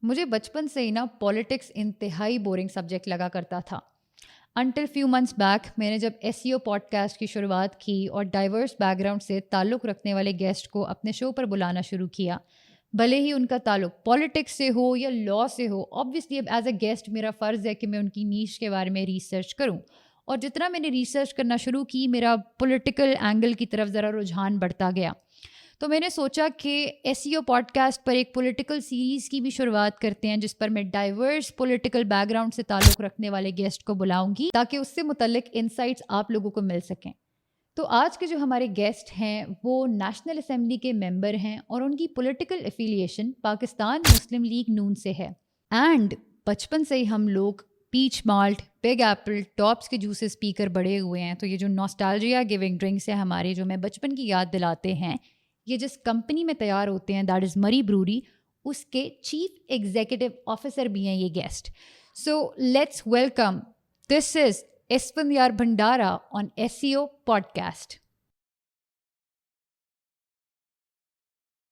مجھے بچپن سے ہی نا پولیٹکس انتہائی بورنگ سبجیکٹ لگا کرتا تھا. انٹل فیو منتھس بیک میں نے جب SEO پوڈ کاسٹ کی شروعات کی اور ڈائیورس بیک گراؤنڈ سے تعلق رکھنے والے گیسٹ کو اپنے شو پر بلانا شروع کیا, بھلے ہی ان کا تعلق پولیٹکس سے ہو یا لا سے ہو. آبویسلی اب ایز اے گیسٹ میرا فرض ہے کہ میں ان کی نیش کے بارے میں ریسرچ کروں, اور جتنا میں نے ریسرچ کرنا شروع کی میرا پولیٹیکل اینگل کی طرف ذرا رجحان بڑھتا گیا. تو میں نے سوچا کہ SEO پوڈ کاسٹ پر ایک پولیٹیکل سیریز کی بھی شروعات کرتے ہیں, جس پر میں ڈائیورس پولیٹیکل بیک گراؤنڈ سے تعلق رکھنے والے گیسٹ کو بلاؤں گی تاکہ اس سے متعلق انسائٹس آپ لوگوں کو مل سکیں. تو آج کے جو ہمارے گیسٹ ہیں وہ نیشنل اسمبلی کے ممبر ہیں اور ان کی پولیٹیکل افیلیشن پاکستان مسلم لیگ نون سے ہے. اینڈ بچپن سے ہی ہم لوگ پیچ مالٹ, بگ ایپل, ٹاپس کے جوسز پی کر بڑے ہوئے ہیں. تو یہ جو نوسٹالجیا گیونگ ڈرنکس ہیں ہمارے, جو میں بچپن کی یاد دلاتے ہیں, یہ جس کمپنی میں تیار ہوتے ہیں دیٹ از مری بروری, اس کے چیف ایگزیکٹو آفیسر بھی ہیں یہ guest. So let's welcome, this is Asfandyar Bhandara on SEO podcast.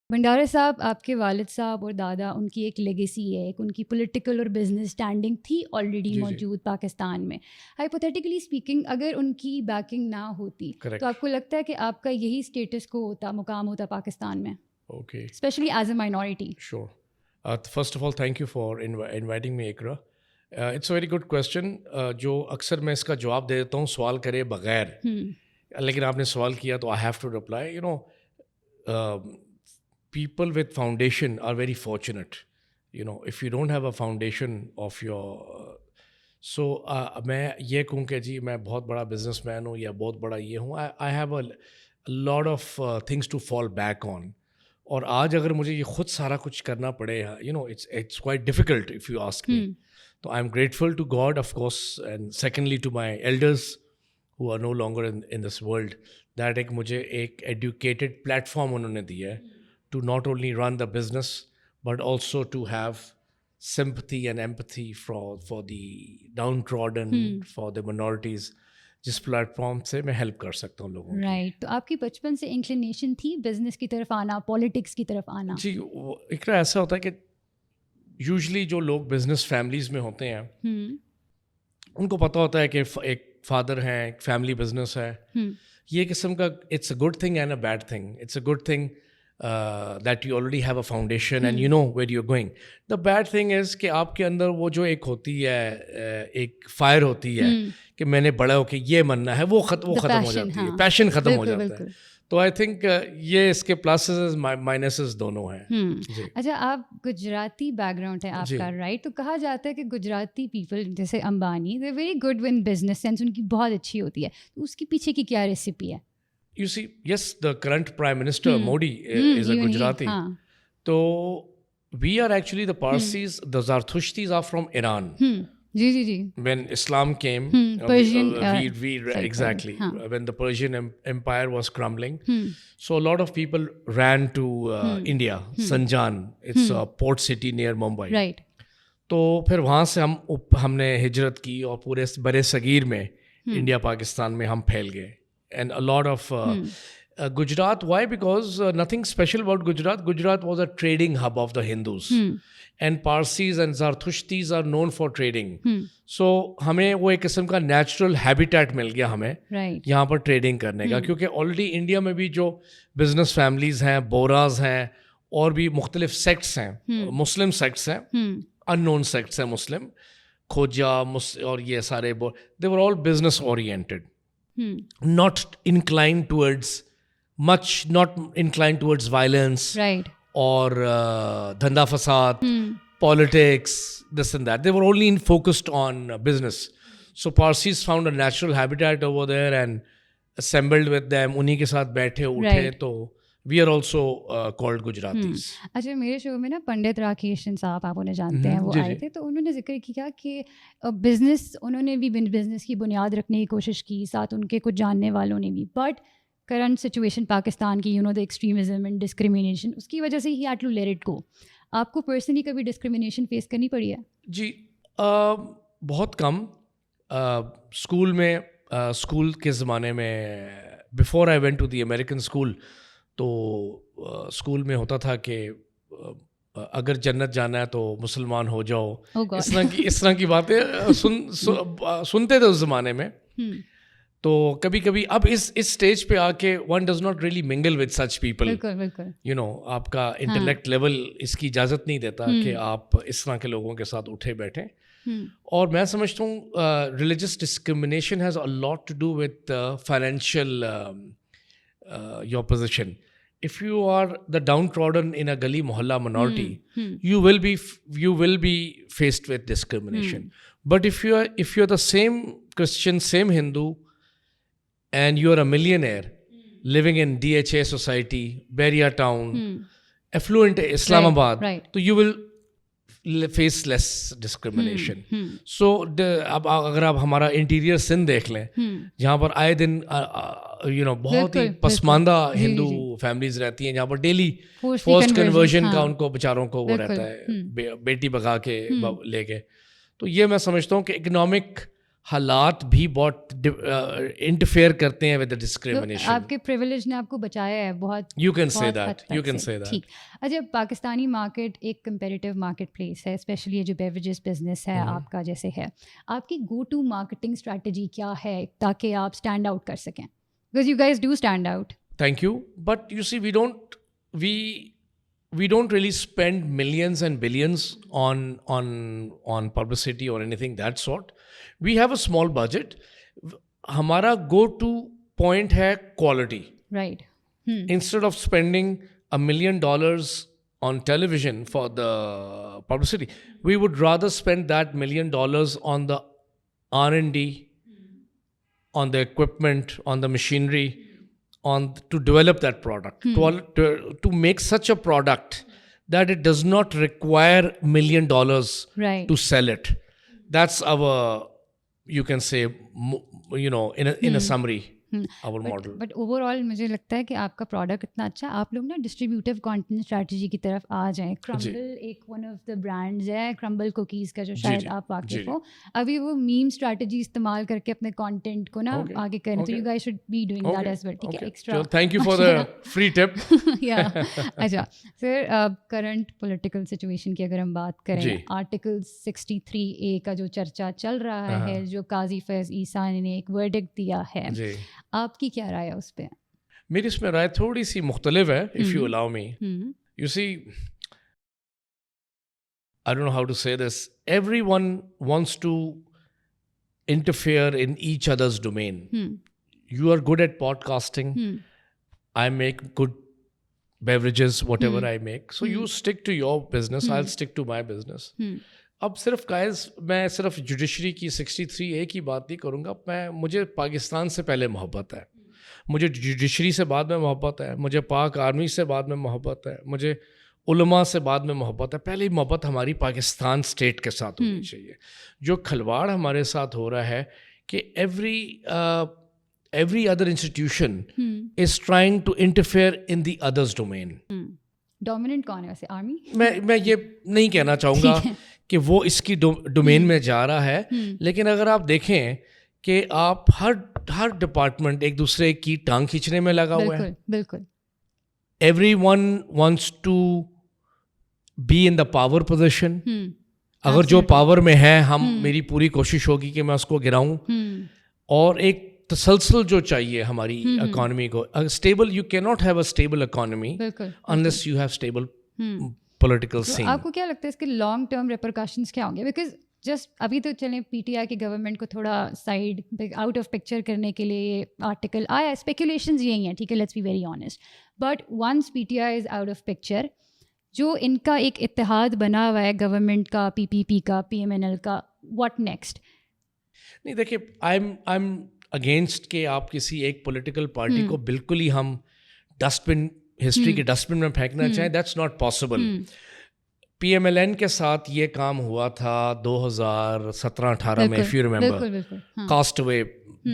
Bhandara صاحب, آپ کے والد صاحب اور دادا, ان کی ایک لیگیسی ہے, ایک ان کی پولیٹیکل اور بزنس اسٹینڈنگ تھی آلریڈی موجود پاکستان میں. ہائپوتھیٹیکلی اسپیکنگ, اگر ان کی بیکنگ نہ ہوتی تو آپ کو لگتا ہے کہ آپ کا یہی اسٹیٹس کو ہوتا, مقام ہوتا پاکستان میں, especially as a minority? Sure. First of all, thank you for inviting me, Ikra. It's a very good question. جو اکثر میں اس کا جواب دے دیتا ہوں سوال کرے بغیر, لیکن آپ نے سوال کیا تو I have to reply. People with foundation are very fortunate. If you don't have a foundation of your میں یہ کہوں کہ جی میں بہت بڑا بزنس مین ہوں یا بہت بڑا یہ ہوں, I have a lot of things to fall back on. اور آج اگر مجھے یہ خود سارا کچھ کرنا پڑے, it's quite difficult if you ask me. So I'm grateful to God, of course, and secondly to my elders who are no longer in this world, that ایک مجھے ایک educated platform انہوں نے دیا ہے to not only run the business but also to have sympathy and empathy for the downtrodden, for the minorities, جس plate form سے میں ہیلپ کر سکتا ہوں لوگوں کی. رائٹ. تو آپ کی بچپن سے انکلینیشن تھی بزنس کی طرف آنا, پالیٹکس کی طرف آنا؟ جی, اقرا ایسا ہوتا ہے کہ یوزلی جو لوگ بزنس فیملیز میں ہوتے ہیں ان کو پتہ ہوتا ہے کہ ایک فادر ہیں, ایک فیملی بزنس ہے. یہ قسم کا it's a good thing and a bad thing. It's a good thing that you already have a foundation and you know where you're going. The bad thing is کہ آپ کے اندر وہ جو ایک ہوتی ہے, ایک فائر ہوتی ہے کہ میں نے بڑا ہو کے یہ مننا ہے, وہ ختم ہو جاتی ہے, پیشن ختم ہو جاتا ہے. تو آئی تھنک یہ اس کے پلسز مائنسز دونوں ہیں. اچھا, آپ گجراتی بیک گراؤنڈ ہے آپ کا, رائٹ؟ تو کہا جاتا ہے کہ گجراتی پیپل جیسے Ambani, they very good one business sense, ان کی بہت اچھی ہوتی ہے. تو اس کے پیچھے کی کیا ریسیپی ہے؟ You see, yes, the current Prime Minister, Modi, is a Gujarati. So, we are actually the Parsis, the Zartushtis are from Iran. When Islam came, Persian, exactly, when the Persian Empire was crumbling, so a lot of people ran to India, Sanjan, it's a port city near Mumbai. Right. تو پھر وہاں سے ہم نے ہجرت کی اور پورے برے صغیر میں انڈیا پاکستان میں ہم پھیل گئے. And a lot of Gujarat, why? Because nothing special about Gujarat. Gujarat was a trading hub of the Hindus. And Parsis and Zartushtis are known for trading. So ہمیں وہ ایک قسم کا نیچرل ہیبیٹیٹ مل گیا ہمیں یہاں پر ٹریڈنگ کرنے کا, کیونکہ آلریڈی انڈیا میں بھی جو بزنس فیملیز ہیں, بوراز ہیں, اور بھی مختلف سیکٹس ہیں, مسلم سیکٹس ہیں, ان نون سیکٹس ہیں مسلم, کھوجا اور یہ سارے, they were all business oriented. Not inclined towards violence, right, or dhanda fasad, politics, this and that. They were only focused on business. So Parsis found a natural habitat over there and assembled with them. Unhi ke saath baithe uthe, to we are also called Gujaratis. اچھا, میرے شو میں نا پنڈت راکیشن صاحب, آپ انہیں جانتے ہیں, وہ آئے تھے. تو انہوں نے ذکر کیا کہ بزنس, انہوں نے بھی بزنس کی بنیاد رکھنے کی کوشش کی, ساتھ ان کے کچھ جاننے والوں نے بھی. بٹ کرنٹ سچویشن پاکستان کی, دا ایکسٹریمزم اینڈ ڈسکریمنیشن, اس کی وجہ سے ہی had to let it go. آپ کو پرسنلی کبھی ڈسکریمنیشن فیس کرنی پڑی ہے؟ جی, بہت کم. اسکول میں, اسکول کے زمانے میں, before I went to the American school, تو اسکول میں ہوتا تھا کہ اگر جنت جانا ہے تو مسلمان ہو جاؤ, Oh God. اس طرح کی باتیں سنتے تھے اس زمانے میں. تو کبھی کبھی اب اس اسٹیج پہ آ کے ون ڈز ناٹ ریئلی منگل ود سچ پیپل. بالکل بالکل. یو نو آپ کا انٹلیکٹ لیول اس کی اجازت نہیں دیتا کہ آپ اس طرح کے لوگوں کے ساتھ اٹھے بیٹھیں. اور میں سمجھتا ہوں religious discrimination has a lot to do with financial your position. If you are the downtrodden in a gully mohalla minority, you will be faced with discrimination. But if you're the same Christian, same Hindu, and you're a millionaire living in DHA society, Beria town, affluent Islamabad, so you will face less discrimination. So اب اگر آپ ہمارا interior Sindh دیکھ لیں, جہاں پر آئے دن بہت ہی پسماندہ ہندو فیملیز رہتی ہیں, جہاں پر ڈیلی فورسڈ کنورژن کا ان کو بیچاروں کو وہ رہتا ہے, بیٹی بگا کے لے کے. تو یہ میں سمجھتا ہوں کہ اکنامک حالات بھی بہت انٹرفیئر کرتے ہیں ود دا ڈسکریمنیشن. آپ کے پریویلیج نے آپ کو بچایا ہے بہت. You can say that, you can say that. ٹھیک. اچھا, پاکستانی مارکیٹ ایک کمپیریٹیو مارکیٹ پلیس ہے, اسپیشلی یہ جو بیوریجز بزنس ہے آپ کا جیسے ہے. آپ کی گو ٹو مارکیٹنگ اسٹریٹجی کیا ہے تاکہ آپ اسٹینڈ آؤٹ کر سکیں؟ Because you guys do stand out. Thank you. But you see, we don't really spend millions and billions on publicity or anything that sort. We have a small budget. Hamara go-to point hai quality. Right. Instead of spending $1 million on television for the publicity, we would rather spend that $1 million on the R&D, on the equipment, on the machinery, to develop that product, to make such a product that it does not require $1 million to sell it. That's our, you can say, in a summary, our model. But overall مجھے لگتا ہے کہ آپ کا product اتنا اچھا, آپ لوگ نا ڈسٹریبیوٹیو کانٹینٹ اسٹریٹجی کی طرف آ جائیں. کرمبل ایک ون آف دا برانڈز ہے, کرمبل کوکیز کا, جو شاید آپ واقف ہو. ابھی وہ میم اسٹریٹجی استعمال کر کے اپنے کانٹینٹ کو نا آگے کریں, تو you guys should be doing that as well. ٹھیک ہے, extra. Thank you for the free tip. اچھا سر, کرنٹ پولیٹیکل سچویشن کی اگر ہم بات کریں, آرٹیکل 63A کا جو چرچا چل رہا ہے, جو قاضی فیض عیسیٰ نے ایک ورڈکٹ دیا ہے, آپ کی کیا رائے ہے اس پہ؟ میری اس میں رائے تھوڑی سی مختلف ہے, if you allow me. You see, I don't know how to say this. Everyone wants to interfere in each other's domain. You are good at podcasting. I make good beverages, whatever I make. So you stick to your business, I'll stick to my business. اب صرف قائز میں صرف judiciary کی 63A کی بات نہیں کروں گا. مجھے پاکستان سے پہلے محبت ہے, مجھے جوڈیشری سے بعد میں محبت ہے, مجھے پاک آرمی سے بعد میں محبت ہے, مجھے علماء سے بعد میں محبت ہے. پہلی محبت ہماری پاکستان اسٹیٹ کے ساتھ ہونی چاہیے. جو کھلواڑ ہمارے ساتھ ہو رہا ہے کہ every other institution is trying to interfere in the other's domain. Dominant کون ہے ویسے, آرمی؟ میں یہ نہیں کہنا چاہوں گا کہ وہ اس کی ڈومین میں جا رہا ہے, لیکن اگر آپ دیکھیں کہ آپ ہر ڈپارٹمنٹ ایک دوسرے کی ٹانگ کھینچنے میں لگا ہوا ہے. بالکل. Every one wants to be in the power position. اگر جو پاور میں ہے, میری پوری کوشش ہوگی کہ میں اس کو گراؤں. اور ایک تسلسل جو چاہیے ہماری اکانومی کو, stable, you can not have a stable economy unless you have stable political scene. آپ کو کیا لگتا ہے اس کے لانگ ٹرم ریپرکاشنز کیا ہوں گے؟ بیکاز جسٹ ابھی تو چلیں پی ٹی آئی کی گورنمنٹ کو تھوڑا سائڈ آؤٹ آف پکچر کرنے کے لیے یہ آرٹیکل آیا, اسپیکولیشنز یہی ہیں, ٹھیک ہے, let's be very honest. But once P T I is out of picture, جو ان کا ایک اتحاد بنا ہوا ہے گورنمنٹ کا, پی پی پی کا, پی ایم این ایل کا, واٹ نیکسٹ؟ نہیں دیکھیے, آئی ایم اگینسٹ کہ آپ کسی ایک پولیٹیکل پارٹی کو بالکل ہی ہم ڈسٹ بن, ہسٹری کے ڈسٹ بن میں پھینکنا چاہیں. That's not possible. P M L N کے ساتھ یہ کام ہوا تھا 2017-18 میں, if you remember, cast away,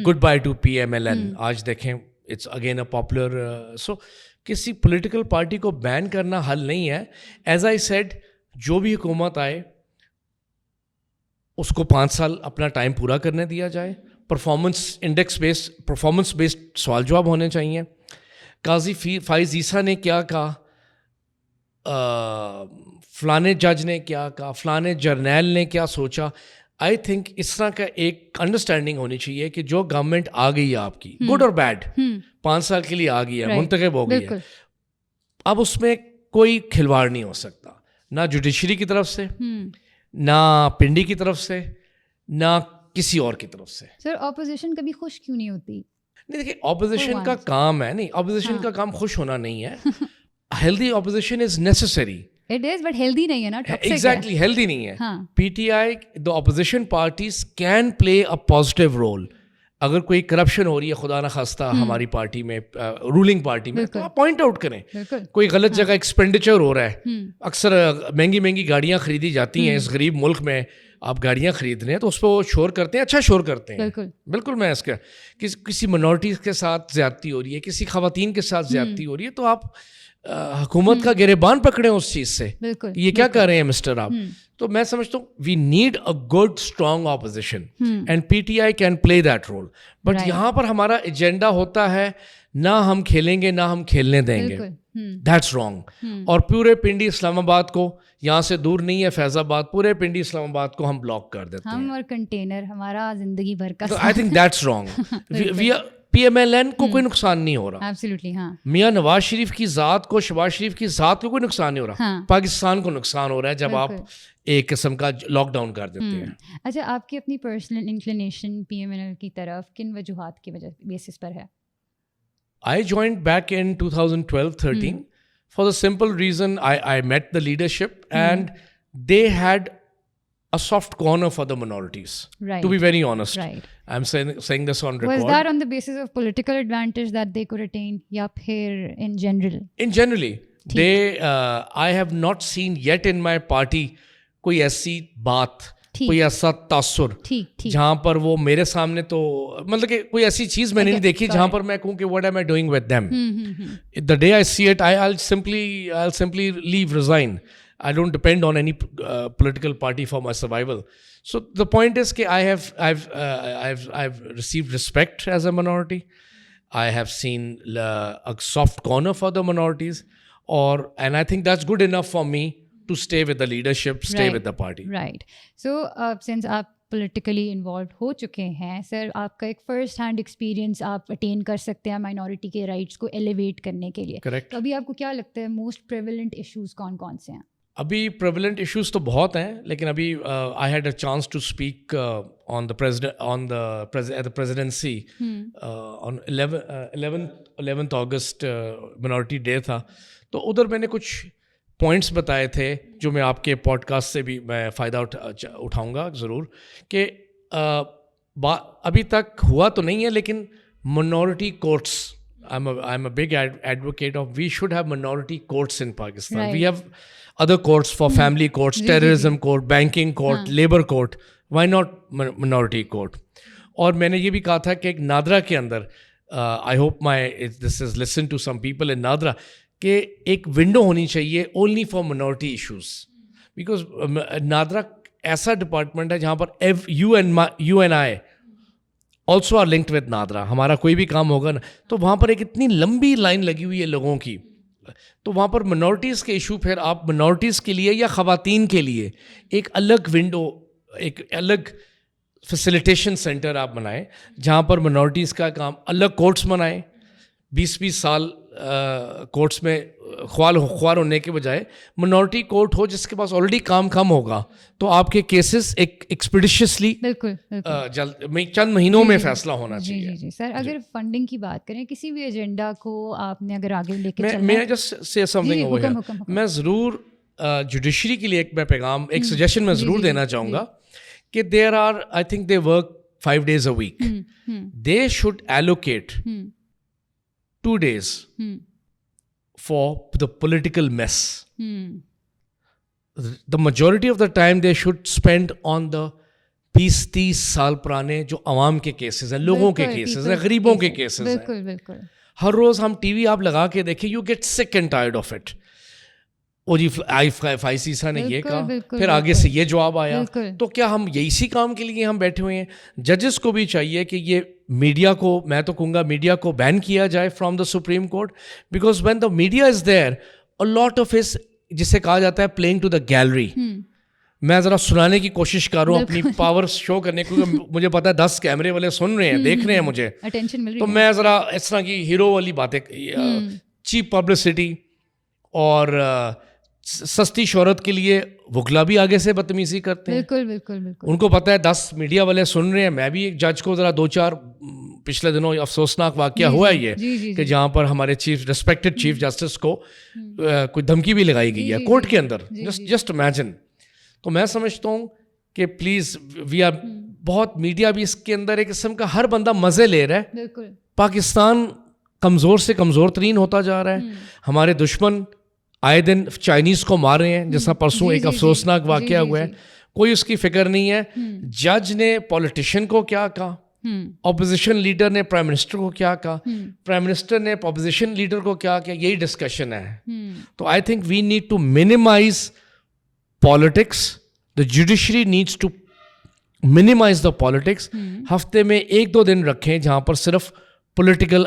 goodbye to P M L N. آج دیکھیں it's again a popular. So کسی پولیٹیکل پارٹی کو بین کرنا حل نہیں ہے. ایز آئی سیڈ, جو بھی حکومت آئے اس کو 5 سال اپنا ٹائم پورا کرنے دیا جائے. پرفارمنس بیسڈ سوال جواب ہونے چاہیے. قاضی فیض عیسیٰ نے کیا کہا, فلانے جج نے کیا کہا, فلانے جرنیل نے کیا سوچا. آئی تھنک اس طرح کا ایک انڈرسٹینڈنگ ہونی چاہیے کہ جو گورنمنٹ آ گئی ہے آپ کی, گڈ اور بیڈ, 5 سال کے لیے آ گئی ہے, منتخب ہو گئی ہے, اب اس میں کوئی کھلواڑ نہیں ہو سکتا, نہ جوڈیشری کی طرف سے, نہ پنڈی کی طرف سے, نہ کسی اور کی طرف سے. سر اپوزیشن کبھی خوش کیوں نہیں ہوتی؟ نہیں دیکھیے, اپوزیشن کا کام ہے, نہیں اپوزیشن کا کام خوش ہونا نہیں ہے. Healthy opposition is necessary. It is, but healthy نہیں ہے نا. Exactly, healthy نہیں ہے. PTI, the opposition parties can play a positive role. اگر کوئی کرپشن ہو رہی ہے خدا نخواستہ ہماری پارٹی میں, رولنگ پارٹی میں, تو آپ پوائنٹ آؤٹ کریں. کوئی غلط جگہ ایکسپینڈیچر ہو رہا ہے, اکثر مہنگی مہنگی گاڑیاں خریدی جاتی ہیں اس غریب ملک میں, آپ گاڑیاں خرید رہے ہیں تو اس پہ وہ شور کرتے ہیں, اچھا شور کرتے ہیں. بالکل میں اس کا کسی منورٹیز کے ساتھ زیادتی ہو رہی ہے, کسی خواتین کے ساتھ زیادتی ہو رہی ہے, تو آپ حکومت کا گریبان پکڑیں اس چیز سے, یہ کیا کر رہے ہیں مسٹر آپ. تو میں سمجھتا ہوں we need a good strong opposition and P T I can play that role. But یہاں پر ہمارا ایجنڈا ہوتا ہے نہ ہم کھیلیں گے نہ ہم کھیلنے دیں گے, دیٹس رانگ. اور پورے پنڈی اسلام آباد کو, یہاں سے دور نہیں ہے فیض آباد, پورے پنڈی اسلام آباد کو ہم بلاک کر دیتے ہیں. ہم اور کنٹینر ہمارا زندگی بھر کا. I think that's wrong. P M L N کو کوئی نقصان نہیں ہو رہا. ایبسلیوٹلی ہاں. میاں نواز شریف کی ذات کو, شہباز شریف کی ذات کو کوئی نقصان نہیں ہو رہا. پاکستان کو نقصان ہو رہا ہے جب آپ ایک قسم کا لاک ڈاؤن کر دیتے ہیں. اچھا, آپ کی اپنی personal inclination P M L N کی طرف کن وجوہات کی وجہ بیسس پر ہے؟ I joined back in 2012-13 for the simple reason I met the leadership and they had a soft corner for the minorities. Right. To be very honest. Right. I'm saying this on record. Was that on the basis of political advantage that they could attain, ya phir in general? In generally. I have not seen yet in my party کوئی ایسی بات, کوئی ایسا تاثر جہاں پر وہ میرے سامنے, تو مطلب کہ کوئی ایسی چیز میں نے نہیں دیکھی جہاں پر میں کہوں کہ what am I doing with them. The day I see it, I'll simply leave, resign. I don't depend on any political party for my survival. So the point is کہ I've received respect as a minority. I have seen a soft corner for the minorities, and I think that's good enough for me to stay with the leadership, stay with the party. Right. So since آپ politically involved ہو چکے ہیں سر, آپ کا ایک first hand experience آپ eighteen کر سکتے ہیں مائنورٹی کے رائٹس کو ایلیویٹ کرنے کے لیے. کریکٹ. تو ابھی آپ کو کیا لگتا ہے موسٹ پریویلنٹ ایشوز کون کون سے ہیں؟ ابھی پریویلنٹ ایشوز تو بہت ہیں, لیکن ابھی I had a chance to speak on the presidency on 11th August minority day تھا, تو ادھر میں نے کچھ پوائنٹس بتائے تھے جو میں آپ کے پوڈ کاسٹ سے بھی میں فائدہ اٹھاؤں گا ضرور, کہ ابھی تک ہوا تو نہیں ہے لیکن minority courts, I am a big advocate of we should have minority courts in Pakistan. We have other courts for family courts, terrorism court, banking court, labor court. Why not minority court? اور میں نے یہ بھی کہا تھا کہ ایک نادرا کے اندر, I hope this is listened to some people in Nadra, کہ ایک ونڈو ہونی چاہیے only for minority issues, because NADRA ایسا ڈپارٹمنٹ ہے جہاں پر you and I also are linked with NADRA. ہمارا کوئی بھی کام ہوگا نا تو وہاں پر ایک اتنی لمبی لائن لگی ہوئی ہے لوگوں کی, تو وہاں پر منورٹیز کے ایشو, پھر آپ منورٹیز کے لیے یا خواتین کے لیے ایک الگ ونڈو, ایک الگ فیسیلیٹیشن سینٹر آپ بنائیں جہاں پر منورٹیز کا کام, الگ کورٹس بنائیں, 20 سال کورٹس میں خوار ہونے کے بجائے منورٹی کورٹ ہو جس کے پاس آلریڈی کام کم ہوگا, تو آپ کے کیسز ایکسپیڈیشیسلی چند مہینوں میں فیصلہ ہونا چاہیے. جی سر, اگر فنڈنگ کی بات کریں کسی بھی ایجنڈا کو آپ نے اگر آگے لے کے چلنا, میں just say something over here, میں ضرور جوڈیشری کے لیے ایک میں پیغام, ایک سجیشن میں ضرور دینا چاہوں گا کہ there are, I think they work 5 days a week. They should allocate 2 days for the political mess. The majority of the time they should spend on the 20-30 سال پرانے جو عوام کے کیسز ہیں, لوگوں کے کیسز ہیں, غریبوں کے کیسز ہیں. بالکل بالکل. ہر روز ہم ٹی وی آپ لگا کے دیکھیں, یو گیٹ سک اینڈ ٹائرڈ آف اٹ. او جی فائسیسا نے یہ کہا, پھر آگے سے یہ جواب آیا, تو کیا ہم اسی کام کے لیے ہم بیٹھے ہوئے ہیں؟ ججز کو بھی چاہیے کہ یہ میڈیا کو, میں تو کہوں گا میڈیا کو بین کیا جائے from the supreme court, because when the media is there a lot of جسے کہا جاتا ہے پلینگ ٹو دا گیلری. میں ذرا سنانے کی کوشش کر رہا ہوں اپنی پاور شو کرنے کو, مجھے پتا ہے 10 کیمرے والے سن رہے ہیں, دیکھ رہے ہیں مجھے, تو میں ذرا اس طرح کی ہیرو والی باتیں, چیپ پبلسٹی اور سستی شہرت کے لیے وکلا بھی آگے سے بدتمیزی کرتے ہیں. بالکل بالکل بالکل. ان کو پتا ہے 10 میڈیا والے سن رہے ہیں. میں بھی ایک جج کو ذرا 2-4 پچھلے دنوں افسوسناک واقعہ ہوا ہے یہ کہ جہاں پر ہمارے ریسپیکٹڈ چیف جسٹس کو کوئی دھمکی بھی لگائی گئی ہے کورٹ کے اندر. Just imagine. تو میں سمجھتا ہوں کہ پلیز وی آر, بہت میڈیا بھی اس کے اندر ایک قسم کا ہر بندہ مزے لے رہا ہے. پاکستان کمزور سے کمزور ترین ہوتا جا رہا ہے. ہمارے دشمن آئے دن چائنیز کو مار رہے ہیں, جیسا پرسوں ایک افسوسناک واقعہ ہوا ہے. کوئی اس کی فکر نہیں ہے. جج نے پولیٹیشین کو کیا کہا, اپوزیشن لیڈر نے پرائم منسٹر کو کیا کہا, پرائم منسٹر نے اپوزیشن لیڈر کو کیا کہا, یہی ڈسکشن ہے. تو I think we need to minimize politics. The judiciary needs to minimize the politics. ہفتے میں 1-2 دن رکھیں جہاں پر صرف پولیٹیکل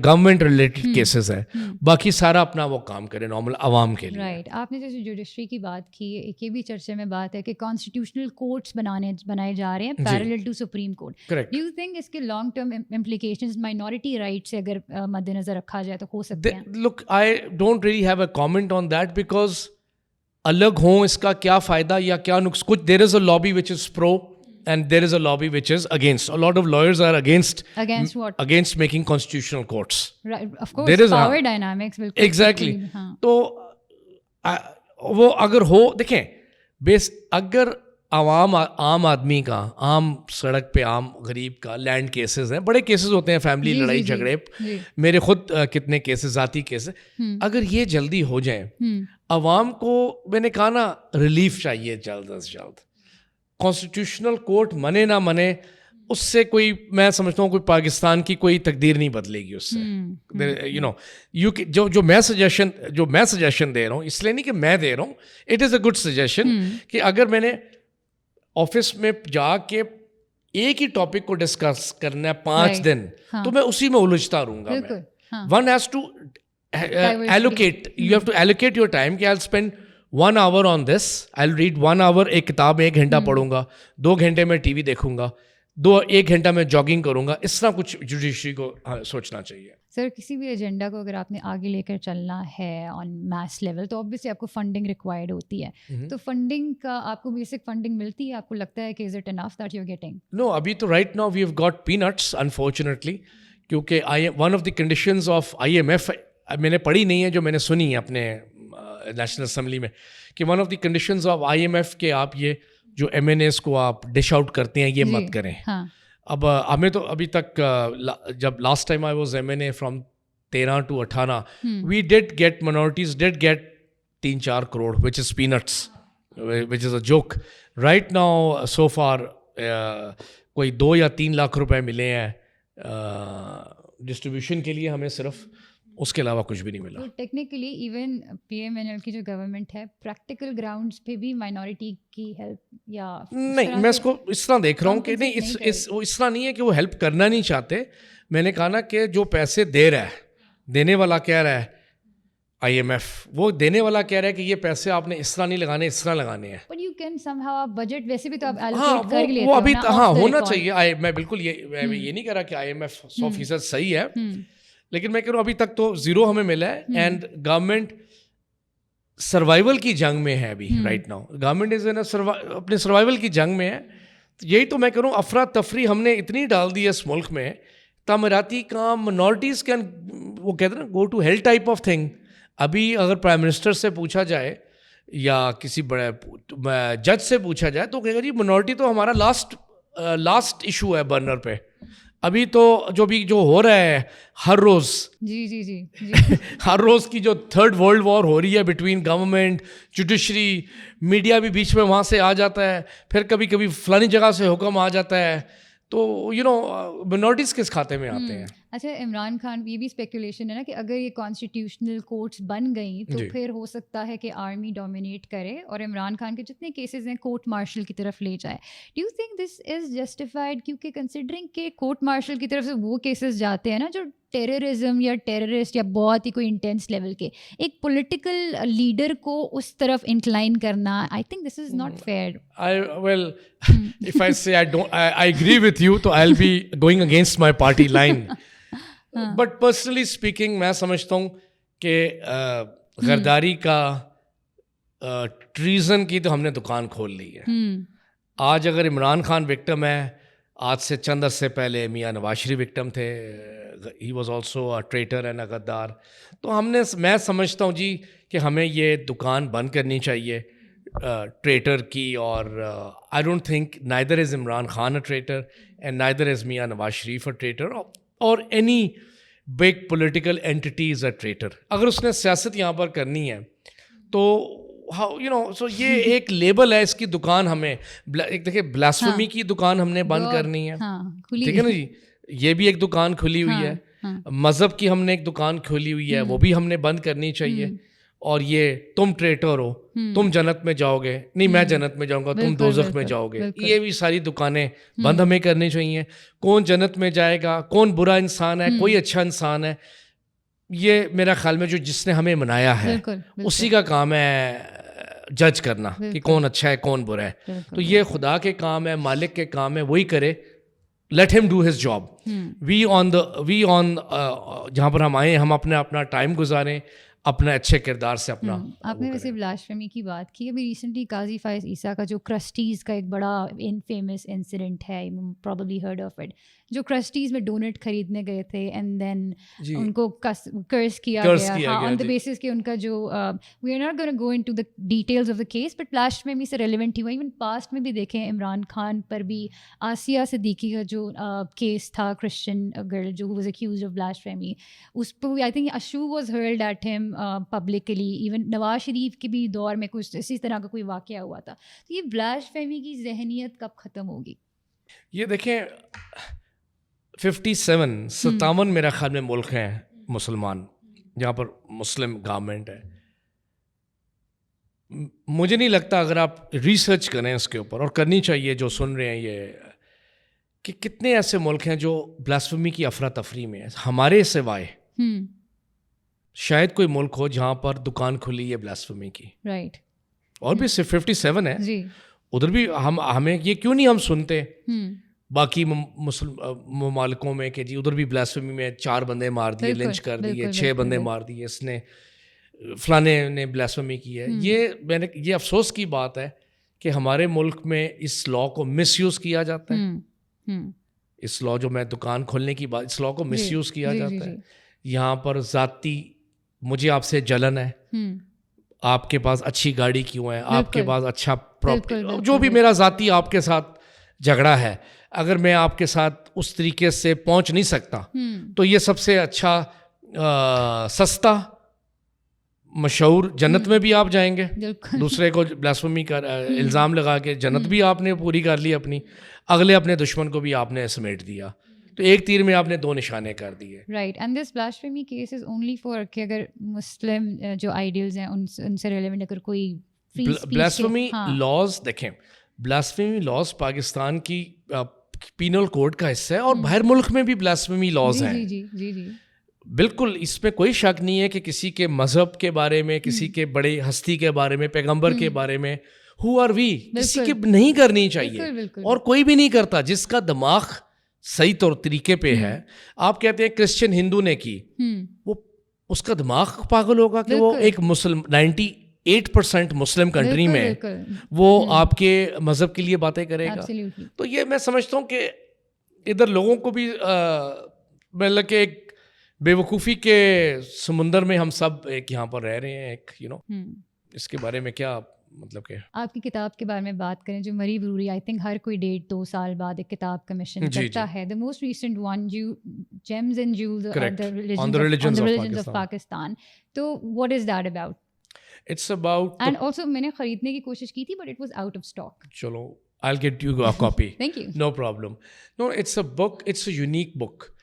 گورنمنٹ ریلیٹڈ کیسز ہیں, باقی سارا اپنا وہ کام کریں نارمل عوام کے لیے. رائٹ. آپ نے جیسے جوڈیشری کی بات کی, ایک یہ بھی چرچے میں بات ہے کہ کانسٹیٹیوشنل کورٹس بنائے جا رہے ہیں parallel to supreme court. Do you think اس کے long term implications minority right سے اگر مد نظر رکھا جائے تو ہو سکتے ہیں؟ Look, I don't really have a comment on that because الگ ہوں اس کا کیا فائدہ یا کیا نقص. کچھ there is a lobby which is pro and there is a lobby which is against. A lot of lawyers are against what? Against making constitutional courts. Right, of course. There is power dynamics. Exactly. تو وہ اگر ہو, دیکھیں بیس اگر عام آدمی کا, عام سڑک پہ عام غریب کا لینڈ کیسز ہیں, بڑے کیسز ہوتے ہیں, فیملی لڑائی جھگڑے, میرے خود کتنے کیسز, ذاتی کیسز, اگر یہ جلدی ہو جائیں, عوام کو میں نے کہا نا ریلیف چاہیے جلد از جلد. کانسٹیٹیوشنل کورٹ منے نہ منے, اس سے کوئی, میں سمجھتا ہوں کوئی پاکستان کی کوئی تقدیر نہیں بدلے گی اس سے. یو نو جو میں سجیشن دے رہا ہوں, اس لیے نہیں کہ میں دے رہا ہوں, it is a good suggestion کہ اگر میں نے آفس میں جا کے ایک ہی ٹاپک کو ڈسکس کرنا ہے 5 دن, تو میں اسی میں الجھتا رہوں گا. One has to allocate, you have to allocate your time کہ I'll spend 1 hour on this, I'll read 1 hour, ایک کتاب 1 گھنٹہ پڑھوں گا, 2 گھنٹے میں ٹی وی دیکھوں گا, 1 گھنٹہ میں جاگنگ کروں گا. اس طرح کچھ جوڈیشری کو سوچنا چاہیے. سر, کسی بھی ایجنڈا کو اگر آپ نے آگے لے کر چلنا ہے آن میس لیول تو obviously آپ کو فنڈنگ ریکوائرڈ ہوتی ہے. تو فنڈنگ کا آپ کو بیسک فنڈنگ ملتی ہے, آپ کو لگتا ہے کہ is it enough that you are getting? No, ابھی تو right now we have got pants unfortunately, کیونکہ one of the conditions of IMF میں نے پڑھی نہیں ہے, جو میں نے سنی ہے اپنے نیشنل اسمبلی میں, کہ one of the conditions of IMF کہ آپ یہ جو MNAs کو آپ ڈش آؤٹ کرتے ہیں یہ مت کریں. اب ہمیں تو ابھی تک, جب last time I was MNA from 13 to 18, we did get, minorities did get 3-4 crore which is peanuts, which is a joke. Right now so far کوئی 2 یا 3 لاکھ روپے ملے ہیں ڈسٹریبیوشن کے لیے ہمیں صرف, اس کے علاوہ کچھ بھی نہیں ملا. ٹیکنیکلی ایون PMNL کی جو گورنمنٹ ہے, پریکٹیکل گراؤنڈس پہ بھی مائنورٹی کی ہیلپ یا نہیں, میں اس کو اس طرح دیکھ رہا ہوں کہ نہیں, اس طرح نہیں ہے کہ وہ ہیلپ کرنا نہیں چاہتے. میں نے کہا نا کہ جو پیسے دے رہا ہے, دینے والا کہہ رہا ہے IMF, وہ دینے والا کہہ رہا ہے کہ یہ پیسے آپ نے اس طرح نہیں لگانے, اس طرح لگانے ہیں. But you can somehow budget ویسے بھی تو آپ allocate کر لیتے ہو. وہ ابھی ہاں ہونا چاہیے. میں بالکل یہ نہیں کہہ رہا کہ IMF 100% صحیح ہے, لیکن میں کہہ رہا ہوں ابھی تک تو 0 ہمیں ملا ہے. اینڈ گورنمنٹ سروائیول کی جنگ میں ہے ابھی. رائٹ ناؤ گورنمنٹ از اپنے سروائیول کی جنگ میں ہے. یہی تو میں کہہ رہا ہوں, افراتفری ہم نے اتنی ڈال دی ہے اس ملک میں, تعمیراتی کام, منورٹیز کین, وہ کہتے ہیں نا go to hell type of thing. ابھی اگر پرائم منسٹر سے پوچھا جائے یا کسی بڑے جج سے پوچھا جائے تو کہے گا جی منورٹی تو ہمارا لاسٹ ایشو ہے برنر پہ. ابھی تو جو ہو رہا ہے ہر روز, جی ہر روز کی جو 3rd World War ہو رہی ہے بٹوین گورنمنٹ, جوڈیشری, میڈیا بھی بیچ میں وہاں سے آ جاتا ہے, پھر کبھی کبھی فلانی جگہ سے حکم آ جاتا ہے, تو منورٹیز کس کھاتے میں آتے ہیں؟ اچھا عمران خان یہ بھی اسپیکولیشن ہے نا کہ اگر یہ کانسٹیٹیوشنل کورٹس بن گئیں تو پھر ہو سکتا ہے کہ آرمی ڈومینیٹ کرے اور عمران خان کے جتنے کیسز ہیں کورٹ مارشل کی طرف لے جائے. Do you think this is justified? کیونکہ کنسیڈرنگ کہ کورٹ مارشل کی طرف سے وہ کیسز جاتے ہیں نا جو ٹیررزم یا ٹیررسٹ یا بہت ہی کوئی انٹینس لیول کے, ایک پولیٹیکل لیڈر کو اس طرف انکلائن کرنا, I think this is not fair. Well, if I say I agree with you, تو I'll be going against my party line. But personally speaking, میں سمجھتا ہوں کہ غداری کا ٹریزن کی تو ہم نے دکان کھول لی ہے. آج اگر عمران خان وکٹم ہے, آج سے چند عرصے پہلے میاں نواز شریف وکٹم تھے, he was also a traitor and a غدار. تو میں سمجھتا ہوں جی کہ ہمیں یہ دکان بند کرنی چاہیے ٹریٹر کی. اور I don't think neither is Imran Khan a traitor and neither is Mian Nawaz Sharif a traitor اور any big political entity is a traitor. اگر اس نے سیاست یہاں پر کرنی ہے تو سو یہ ایک لیبل ہے, اس کی دکان ہمیں ایک دیکھیں بلاسفیمی کی دکان ہم نے بند کرنی ہے, ٹھیک ہے نا جی, یہ بھی ایک دکان کھلی ہوئی ہے. مذہب کی ہم نے ایک دکان کھولی ہوئی ہے, وہ بھی ہم نے بند کرنی چاہیے. اور یہ تم ٹریٹر ہو, تم جنت میں جاؤ گے, نہیں میں جنت میں جاؤں گا, تم دوزخ میں جاؤ گے, یہ بھی ساری دکانیں بند ہمیں کرنی چاہیے. کون جنت میں جائے گا, کون برا انسان ہے, کوئی اچھا انسان ہے, یہ میرا خیال میں جس نے ہمیں بنایا ہے اسی کا کام ہے جج کرنا کہ کون اچھا ہے کون برا ہے. تو یہ خدا کے کام ہے, مالک کے کام ہے, وہی کرے. لیٹ ہم ڈو ہز جاب. وی آن جہاں پر ہم آئے ہم اپنا ٹائم گزاریں اپنے اچھے کردار سے اپنا. آپ نے ویسے بلاسفیمی کی بات کی, ابھی ریسنٹلی قاضی فائز عیسیٰ کا جو کرسٹیز کا ایک بڑا فیمس انسیڈنٹ ہے, پرابلی ہرڈ آف اٹ, جو کرسٹیز میں ڈونٹ خریدنے گئے تھے اینڈ دین ان کو کرس کیا گیا آن دا بیسس کہ ان کا جو we are not gonna go into the details of the case, but blasphemy سے ریلیونٹ ہی ہوا. ایون پاسٹ میں بھی دیکھیں عمران خان پر بھی آسیہ صدیقی کا جو کیس تھا, کرسچن گرل جو واز اکیوزڈ آف بلاسفیمی, اس پہ I think issue was hurled at him publicly. Even Nawaz Sharif کے بھی دور میں کچھ اسی طرح کا کوئی واقعہ ہوا تھا. تو یہ بلاسفیمی کی ذہنیت کب ختم ہوگی؟ یہ دیکھیں 57 میرا خیال میں ملک ہیں مسلمان جہاں پر مسلم گورنمنٹ ہے. مجھے نہیں لگتا, اگر آپ ریسرچ کریں اس کے اوپر, اور کرنی چاہیے جو سن رہے ہیں یہ, کہ کتنے ایسے ملک ہیں جو بلاسفیمی کی افراتفری میں ہیں ہمارے سوائے. شاید کوئی ملک ہو جہاں پر دکان کھلی ہے بلاسفیمی کی, رائٹ, اور بھی صرف 57 ہے جی. ادھر بھی ہمیں یہ کیوں نہیں ہم سنتے باقی ممالکوں میں کہ جی ادھر بھی بلاسفیمی میں 4 بندے مار دیے, لنچ کر دیے, 6 بندے مار دیے, اس نے فلانے نے بلاسفیمی کی ہے. یہ افسوس کی بات ہے کہ ہمارے ملک میں اس لاء کو مس یوز کیا جاتا ہے. اس لاء جو میں دکان کھولنے کی بات, اس لاء کو مس یوز کیا جاتا ہے. یہاں پر ذاتی مجھے آپ سے جلن ہے, آپ کے پاس اچھی گاڑی کیوں ہے, آپ کے پاس اچھا پراپرٹی, جو بھی میرا ذاتی آپ کے ساتھ جھگڑا ہے, اگر میں آپ کے ساتھ اس طریقے سے پہنچ نہیں سکتا تو یہ سب سے اچھا سستا مشہور جنت میں بھی آپ جائیں گے. دوسرے کو بلاسفیمی کا الزام لگا کے جنت بھی آپ نے پوری کر لی اپنی, اگلے اپنے دشمن کو بھی آپ نے سمیٹ دیا, تو ایک تیر میں آپ نے 2 نشانے کر دیے. Right, and this blasphemy case is only for کہ اگر مسلم جو آئیڈیلز ہیں ان سے ریلیونٹ اگر کوئی بلاسفیمی لاز دیکھیں, بلاسفیمی لاز پاکستان کی پینل کوڈ کا حصہ ہے, اور باہر ملک میں بھی بلاسفیمی لاز ہیں. بالکل, اس میں کوئی شک نہیں ہے کہ کسی کے مذہب کے بارے میں, کسی کے بڑے ہستی کے بارے میں, پیغمبر کے بارے میں, ہو آر وی, کسی کے نہیں کرنی چاہیے, اور کوئی بھی نہیں کرتا جس کا دماغ صحیح طور طریقے پہ ہے. آپ کہتے ہیں کرسچن ہندو نے کی, وہ اس کا دماغ پاگل ہوگا کہ وہ ایک مسلم 98% مسلم کنٹری میں وہ آپ کے مذہب کے لیے باتیں کرے گا. تو یہ میں سمجھتا ہوں کہ ادھر لوگوں کو بھی مطلب کہ ایک بے وقوفی کے سمندر میں ہم سب ایک یہاں پر رہ رہے ہیں, ایک اس کے بارے میں کیا مطلب کہ آپ کی کتاب کے بارے میں بات کریں جو مری بروری, آئی تھنک ہر کوئی 1.5-2 سال بعد ایک کتاب کمیشن کرتا ہے. The most recent one, gems and jewels on the religions of Pakistan. تو what is that about? It's about, and also میں نے خریدنے کی کوشش کی تھی but it was out of stock. چلو I'll get you a copy. Thank you. No problem. No, it's a book. It's a unique book.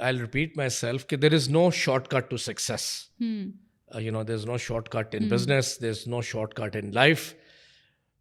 I'll repeat myself, that there is no shortcut to success. There's no shortcut in business, there's no shortcut in life.